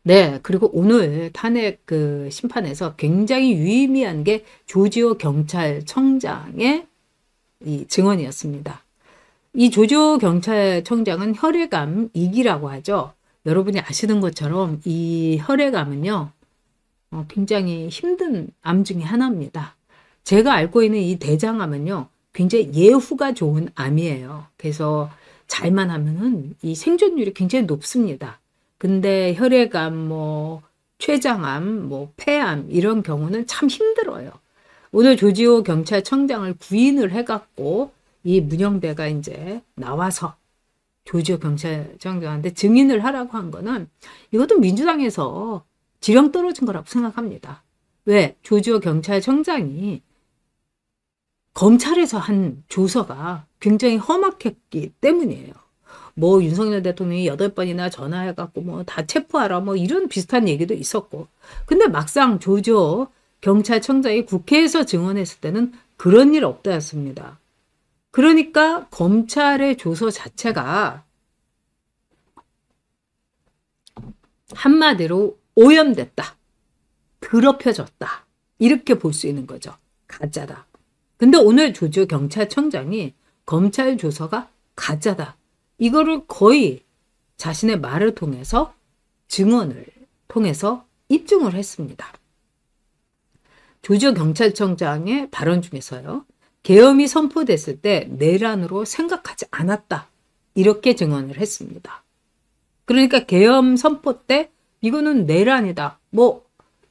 네, 그리고 오늘 탄핵 그 심판에서 굉장히 유의미한 게 조지호 경찰청장의 이 증언이었습니다. 이 조지호 경찰청장은 혈액암 2기라고 하죠. 여러분이 아시는 것처럼 이 혈액암은요, 굉장히 힘든 암 중에 하나입니다. 제가 앓고 있는 이 대장암은요, 굉장히 예후가 좋은 암이에요. 그래서 잘만 하면은 이 생존율이 굉장히 높습니다. 근데 혈액암, 췌장암, 폐암 이런 경우는 참 힘들어요. 오늘 조지호 경찰청장을 구인을 해갖고 이 문영배가 이제 나와서 조지호 경찰청장한테 증인을 하라고 한 거는 이것도 민주당에서 지령 떨어진 거라고 생각합니다. 왜? 조지호 경찰청장이 검찰에서 한 조서가 굉장히 험악했기 때문이에요. 윤석열 대통령이 8번이나 전화해갖고 다 체포하라 이런 비슷한 얘기도 있었고. 근데 막상 조지호 경찰청장이 국회에서 증언했을 때는 그런 일 없다였습니다. 그러니까 검찰의 조서 자체가 한마디로 오염됐다. 더럽혀졌다. 이렇게 볼 수 있는 거죠. 가짜다. 근데 오늘 조지호 경찰청장이 검찰 조서가 가짜다. 이거를 거의 자신의 말을 통해서 증언을 통해서 입증을 했습니다. 조지호 경찰청장의 발언 중에서요. 계엄이 선포됐을 때 내란으로 생각하지 않았다. 이렇게 증언을 했습니다. 그러니까 계엄 선포 때 이거는 내란이다.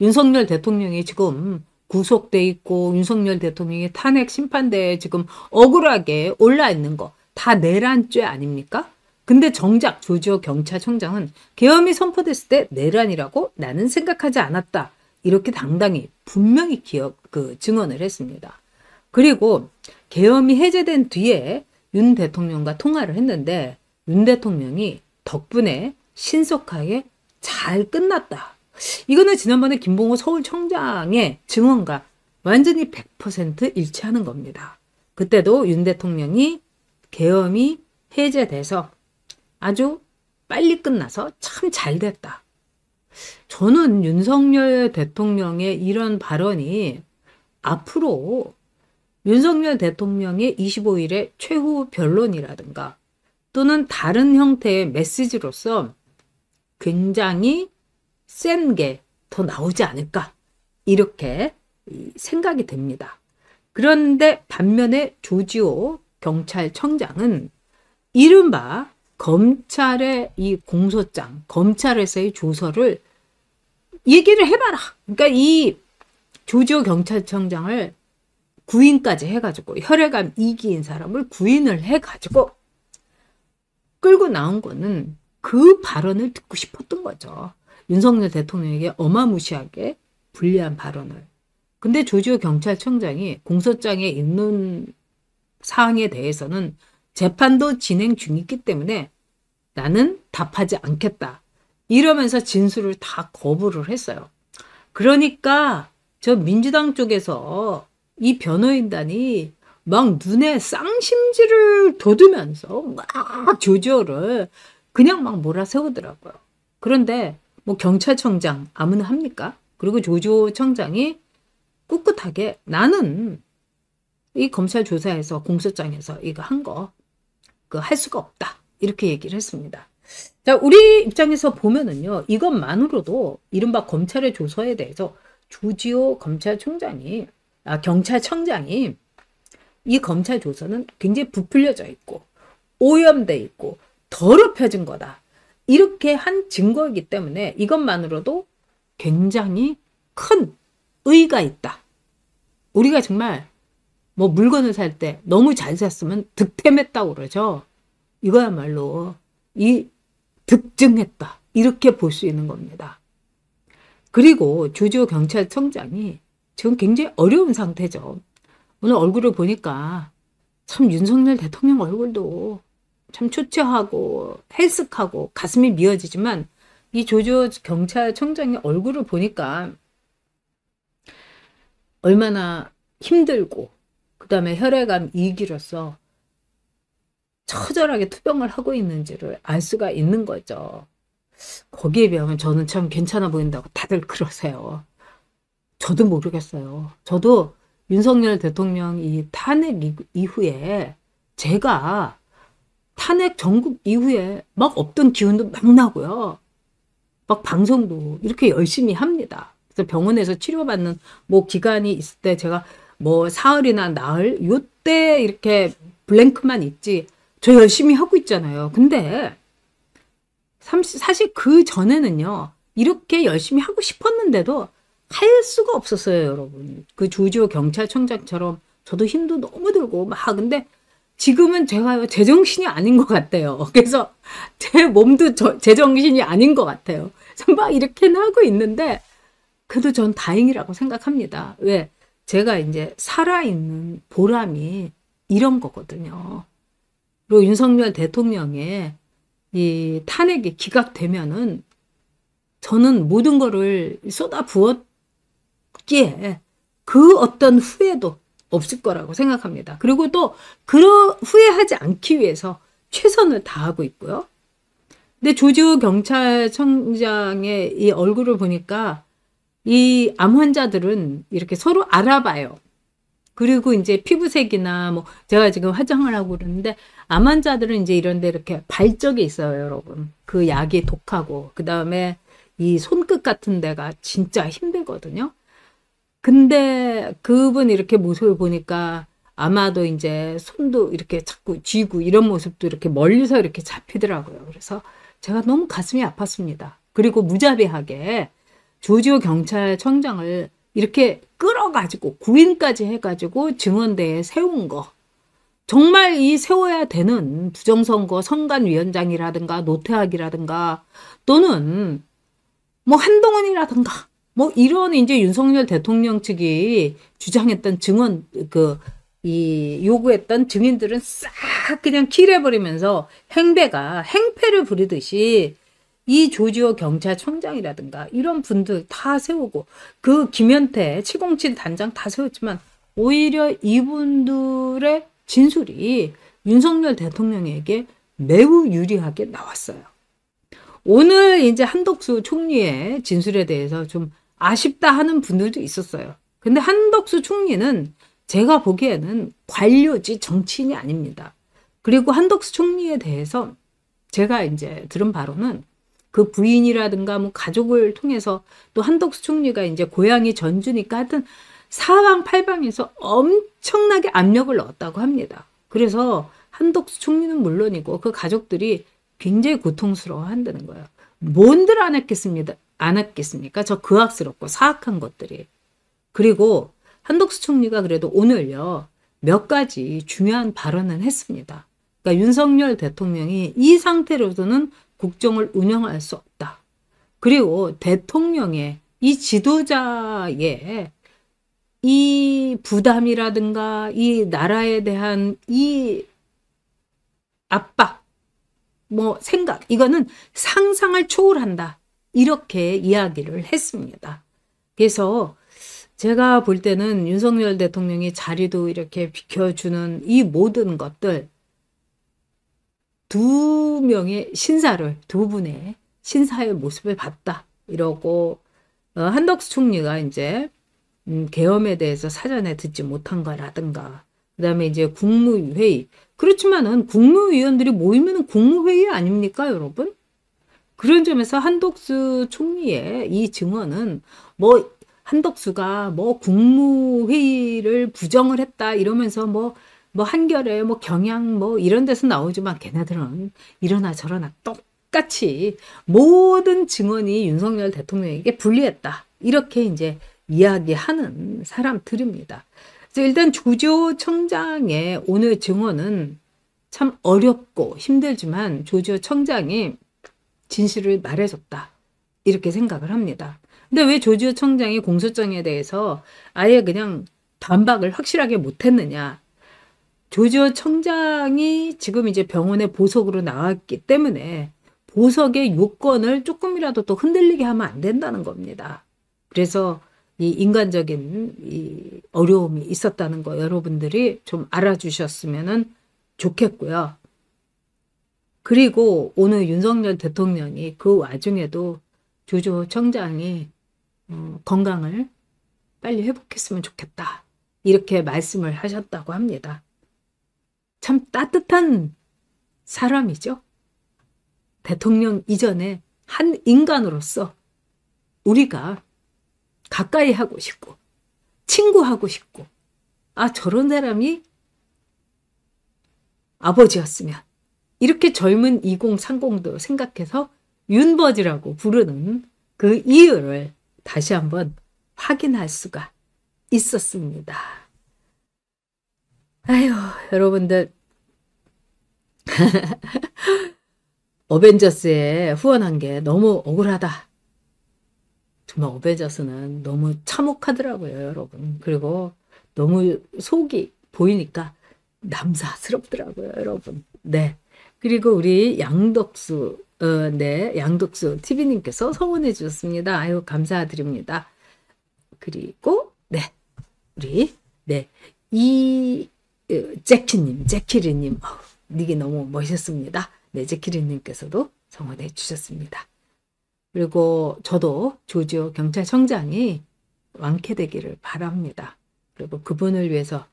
윤석열 대통령이 지금 구속돼 있고 윤석열 대통령이 탄핵 심판대에 지금 억울하게 올라 있는 거 다 내란죄 아닙니까? 근데 정작 조지호 경찰청장은 계엄이 선포됐을 때 내란이라고 나는 생각하지 않았다. 이렇게 당당히 분명히 증언을 했습니다. 그리고 계엄이 해제된 뒤에 윤 대통령과 통화를 했는데 윤 대통령이 덕분에 신속하게 잘 끝났다. 이거는 지난번에 김봉호 서울청장의 증언과 완전히 100% 일치하는 겁니다. 그때도 윤 대통령이 계엄이 해제돼서 아주 빨리 끝나서 참 잘 됐다. 저는 윤석열 대통령의 이런 발언이 앞으로 윤석열 대통령의 25일의 최후 변론이라든가 또는 다른 형태의 메시지로서 굉장히 센 게 더 나오지 않을까 이렇게 생각이 됩니다. 그런데 반면에 조지호 경찰청장은 이른바 검찰의 이 공소장, 검찰에서의 조서를 얘기를 해봐라. 그러니까 이 조지호 경찰청장을 구인까지 해가지고 혈액암 2기인 사람을 구인을 해가지고 끌고 나온 거는 그 발언을 듣고 싶었던 거죠. 윤석열 대통령에게 어마무시하게 불리한 발언을. 근데 조지호 경찰청장이 공소장에 있는 사항에 대해서는 재판도 진행 중이기 때문에 나는 답하지 않겠다. 이러면서 진술을 다 거부를 했어요. 그러니까 저 민주당 쪽에서 이 변호인단이 막 눈에 쌍심지를 돋으면서 막 조지호를 그냥 막 몰아세우더라고요. 그런데 경찰청장 아무나 합니까? 그리고 조지호 청장이 꿋꿋하게 나는 이 검찰 조사에서 공소장에서 이거 한 거 할 수가 없다. 이렇게 얘기를 했습니다. 자, 우리 입장에서 보면은요. 이것만으로도 이른바 검찰의 조서에 대해서 조지호 경찰청장이 이 검찰 조서는 굉장히 부풀려져 있고 오염돼 있고 더럽혀진 거다. 이렇게 한 증거이기 때문에 이것만으로도 굉장히 큰 의의가 있다. 우리가 정말 물건을 살 때 너무 잘 샀으면 득템했다고 그러죠. 이거야말로 득증했다. 이렇게 볼 수 있는 겁니다. 그리고 조지호 경찰청장이 지금 굉장히 어려운 상태죠. 오늘 얼굴을 보니까 참 윤석열 대통령 얼굴도 참 초췌하고 헬쓱하고 가슴이 미어지지만 이 조지호 경찰청장의 얼굴을 보니까 얼마나 힘들고 그다음에 혈액암 2기로서 처절하게 투병을 하고 있는지를 알 수가 있는 거죠. 거기에 비하면 저는 참 괜찮아 보인다고 다들 그러세요. 저도 모르겠어요. 저도 윤석열 대통령 이 탄핵 이후에 제가 탄핵 전국 이후에 막 없던 기운도 막 나고요. 막 방송도 이렇게 열심히 합니다. 그래서 병원에서 치료받는 뭐 기간이 있을 때 제가 뭐 사흘이나 나흘 요때 이렇게 블랭크만 있지 저 열심히 하고 있잖아요. 근데 사실 그 전에는요 이렇게 열심히 하고 싶었는데도 할 수가 없었어요, 여러분. 그 조지호 경찰청장처럼 저도 힘도 너무 들고 막 근데 지금은 제가요 제정신이 아닌 것 같아요. 그래서 제 몸도 제정신이 아닌 것 같아요. 그래서 막 이렇게는 하고 있는데 그래도 전 다행이라고 생각합니다. 왜? 제가 이제 살아있는 보람이 이런 거거든요. 그리고 윤석열 대통령의 이 탄핵이 기각되면은 저는 모든 거를 쏟아 부었기에 그 어떤 후회도 없을 거라고 생각합니다. 그리고 또 후회하지 않기 위해서 최선을 다하고 있고요. 근데 조지호 경찰청장의 이 얼굴을 보니까 이 암 환자들은 이렇게 서로 알아봐요. 그리고 이제 피부색이나 뭐 제가 지금 화장을 하고 그러는데 암 환자들은 이제 이런 데 이렇게 발적이 있어요, 여러분. 그 약이 독하고 그다음에 이 손끝 같은 데가 진짜 힘들거든요. 근데 그분 이렇게 모습을 보니까 아마도 이제 손도 이렇게 자꾸 쥐고 이런 모습도 이렇게 멀리서 이렇게 잡히더라고요. 그래서 제가 너무 가슴이 아팠습니다. 그리고 무자비하게 조지호 경찰청장을 이렇게 끌어가지고 구인까지 해가지고 증언대에 세운 거. 정말 이 세워야 되는 부정선거 선관위원장이라든가 노태학이라든가 또는 뭐 한동훈이라든가 뭐 이런 이제 윤석열 대통령 측이 주장했던 증언 이 요구했던 증인들은 싹 그냥 킬해버리면서 행패를 부리듯이 이 조지호 경찰청장이라든가 이런 분들 다 세우고 그 김현태 707 단장 다 세웠지만 오히려 이분들의 진술이 윤석열 대통령에게 매우 유리하게 나왔어요. 오늘 이제 한덕수 총리의 진술에 대해서 좀 아쉽다 하는 분들도 있었어요. 근데 한덕수 총리는 제가 보기에는 관료지 정치인이 아닙니다. 그리고 한덕수 총리에 대해서 제가 이제 들은 바로는 그 부인이라든가 뭐 가족을 통해서 또 한덕수 총리가 이제 고향이 전주니까 하여튼 사방팔방에서 엄청나게 압력을 넣었다고 합니다. 그래서 한덕수 총리는 물론이고 그 가족들이 굉장히 고통스러워 한다는 거예요. 뭔들 안 했겠습니까? 저 그악스럽고 사악한 것들이. 그리고 한덕수 총리가 그래도 오늘요 몇 가지 중요한 발언을 했습니다. 그러니까 윤석열 대통령이 이 상태로서는 국정을 운영할 수 없다. 그리고 대통령의 이 지도자의 이 부담이라든가 이 나라에 대한 이 압박, 뭐 생각 이거는 상상을 초월한다. 이렇게 이야기를 했습니다. 그래서 제가 볼 때는 윤석열 대통령이 자리도 이렇게 비켜주는 이 모든 것들 두 분의 신사의 모습을 봤다. 이러고 한덕수 총리가 이제 계엄에 대해서 사전에 듣지 못한 거라든가 그다음에 이제 국무회의 그렇지만은 국무위원들이 모이면 국무회의 아닙니까, 여러분? 그런 점에서 한덕수 총리의 이 증언은 뭐 한덕수가 뭐 국무회의를 부정을 했다 이러면서 뭐 한겨레 뭐 경향 뭐 이런 데서 나오지만 걔네들은 이러나 저러나 똑같이 모든 증언이 윤석열 대통령에게 불리했다. 이렇게 이제 이야기하는 사람들입니다. 그래서 일단 조지호 청장의 오늘 증언은 참 어렵고 힘들지만 조지호 청장이 진실을 말해줬다. 이렇게 생각을 합니다. 근데 왜 조지호 청장이 공소장에 대해서 아예 그냥 반박을 확실하게 못했느냐. 조지호 청장이 지금 이제 병원에 보석으로 나왔기 때문에 보석의 요건을 조금이라도 또 흔들리게 하면 안 된다는 겁니다. 그래서 이 인간적인 이 어려움이 있었다는 거 여러분들이 좀 알아주셨으면 좋겠고요. 그리고 오늘 윤석열 대통령이 그 와중에도 조조 청장이 건강을 빨리 회복했으면 좋겠다. 이렇게 말씀을 하셨다고 합니다. 참 따뜻한 사람이죠. 대통령 이전에 한 인간으로서 우리가 가까이 하고 싶고 친구하고 싶고 저런 사람이 아버지였으면 이렇게 젊은 2030도 생각해서 윤버지라고 부르는 그 이유를 다시 한번 확인할 수가 있었습니다. 아유, 여러분들 어벤져스에 후원한 게 너무 억울하다. 정말 어벤져스는 너무 참혹하더라고요, 여러분. 그리고 너무 속이 보이니까 남사스럽더라고요, 여러분. 네. 그리고 우리 양덕수, 양덕수 TV님께서 성원해 주셨습니다. 아유, 감사드립니다. 그리고, 우리, 제키리님, 닉이 너무 멋있습니다. 제키리님께서도 성원해 주셨습니다. 그리고 저도 조지오 경찰청장이 완쾌되기를 바랍니다. 그리고 그분을 위해서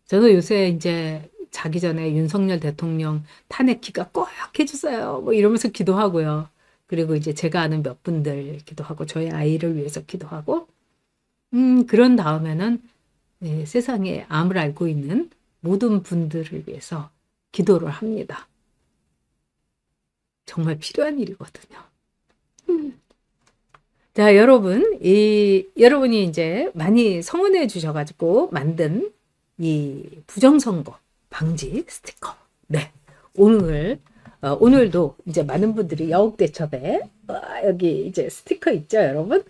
저는 요새 이제 자기 전에 윤석열 대통령 탄핵 기각 꼭 해주세요. 뭐 이러면서 기도하고요. 그리고 이제 제가 아는 몇 분들 기도하고 저희 아이를 위해서 기도하고 그런 다음에는 세상에 암을 앓고 있는 모든 분들을 위해서 기도를 합니다. 정말 필요한 일이거든요. 자, 여러분, 여러분이 이제 많이 성원해 주셔가지고 만든 이 부정선거 방지 스티커. 네. 오늘도 이제 많은 분들이 여옥대첩에, 여기 이제 스티커 있죠, 여러분?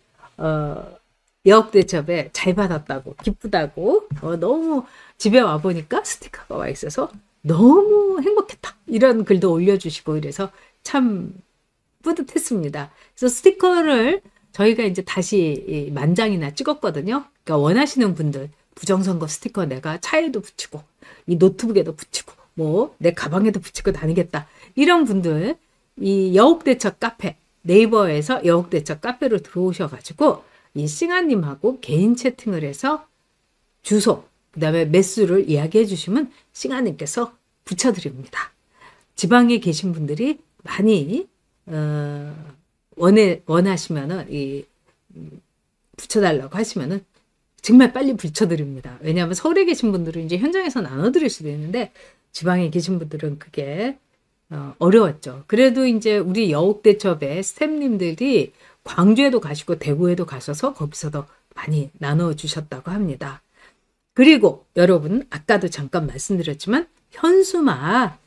여옥대첩에 잘 받았다고, 기쁘다고, 너무 집에 와보니까 스티커가 와 있어서 너무 행복했다. 이런 글도 올려주시고 이래서 참 뿌듯했습니다. 그래서 스티커를 저희가 이제 다시 만장이나 찍었거든요. 그러니까 원하시는 분들 부정선거 스티커 내가 차에도 붙이고 이 노트북에도 붙이고 뭐 내 가방에도 붙이고 다니겠다. 이런 분들 이 여옥대첩 카페 네이버에서 여옥대첩 카페로 들어오셔가지고 이 싱아님하고 개인 채팅을 해서 주소 그다음에 매수를 이야기해 주시면 싱아님께서 붙여드립니다. 지방에 계신 분들이 많이 원하시면은 붙여달라고 하시면은 정말 빨리 붙여드립니다. 왜냐하면 서울에 계신 분들은 이제 현장에서 나눠드릴 수도 있는데 지방에 계신 분들은 그게 어려웠죠. 그래도 이제 우리 여옥대첩의 스태프님들이 광주에도 가시고 대구에도 가셔서 거기서도 많이 나눠주셨다고 합니다. 그리고 여러분 아까도 잠깐 말씀드렸지만 현수막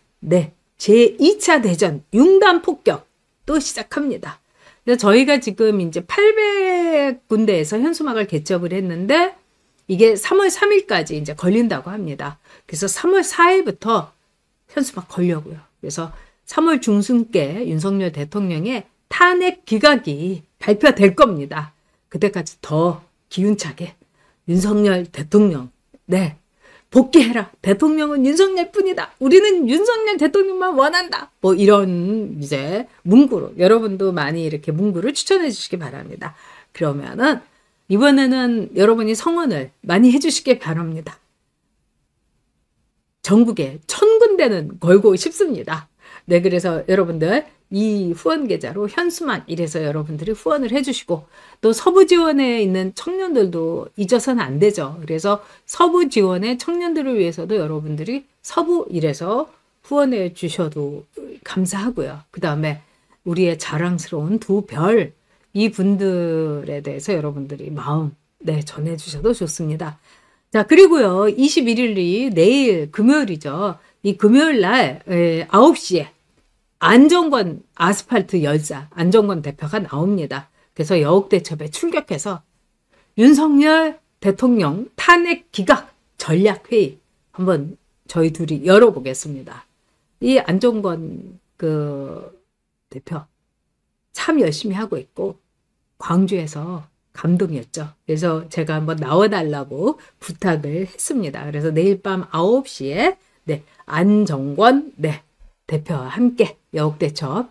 제2차 대전 융단 폭격 또 시작합니다. 그래서 저희가 지금 이제 800군데에서 현수막을 개접을 했는데 이게 3월 3일까지 이제 걸린다고 합니다. 그래서 3월 4일부터 현수막 걸려고요. 그래서 3월 중순께 윤석열 대통령의 탄핵 기각이 발표될 겁니다. 그때까지 더 기운차게 윤석열 대통령 복귀해라. 대통령은 윤석열뿐이다. 우리는 윤석열 대통령만 원한다. 뭐 이런 이제 문구로 여러분도 많이 이렇게 문구를 추천해 주시기 바랍니다. 그러면은 이번에는 여러분이 성원을 많이 해주시기 바랍니다. 전국에 1000군데는 걸고 싶습니다. 그래서 여러분들 이 후원 계좌로 현수막 이래서 여러분들이 후원을 해주시고 또 서부 지원에 있는 청년들도 잊어서는 안 되죠. 그래서 서부 지원의 청년들을 위해서도 여러분들이 서부 이래서 후원해 주셔도 감사하고요. 그 다음에 우리의 자랑스러운 두 별 이 분들에 대해서 여러분들이 마음 전해 주셔도 좋습니다. 자, 그리고요 21일이 내일 금요일이죠. 이 금요일 날 9시에 안정권 아스팔트 열사 안정권 대표가 나옵니다. 그래서 여옥대첩에 출격해서 윤석열 대통령 탄핵 기각 전략회의 한번 저희 둘이 열어보겠습니다. 이 안정권 대표 참 열심히 하고 있고 광주에서 감동이었죠. 그래서 제가 한번 나와달라고 부탁을 했습니다. 그래서 내일 밤 9시에 안정권 대표와 함께 여옥대첩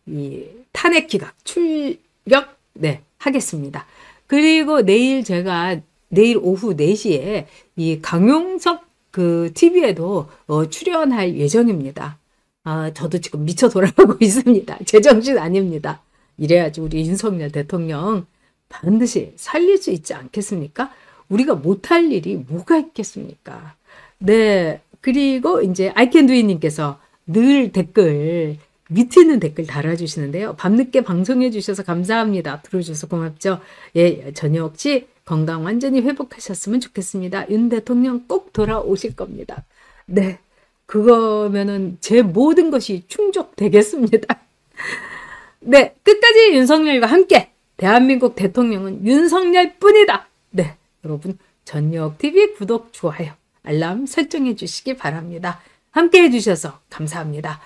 이 탄핵 기각 출격 네 하겠습니다. 그리고 내일 제가 내일 오후 4시에 이 강용석 그 TV에도 출연할 예정입니다. 아, 저도 지금 미쳐 돌아가고 있습니다. 제정신 아닙니다. 이래야지 우리 윤석열 대통령 반드시 살릴 수 있지 않겠습니까? 우리가 못할 일이 뭐가 있겠습니까? 네. 그리고 이제 아이캔두이님께서 늘 댓글 밑에 있는 댓글 달아주시는데요. 밤늦게 방송해 주셔서 감사합니다. 들어주셔서 고맙죠. 예, 저녁 시 건강 완전히 회복하셨으면 좋겠습니다. 윤 대통령 꼭 돌아오실 겁니다. 네. 그거면은 제 모든 것이 충족되겠습니다. 네. 끝까지 윤석열과 함께 대한민국 대통령은 윤석열 뿐이다. 네. 여러분 전역TV 구독, 좋아요, 알람 설정해 주시기 바랍니다. 함께 해주셔서 감사합니다.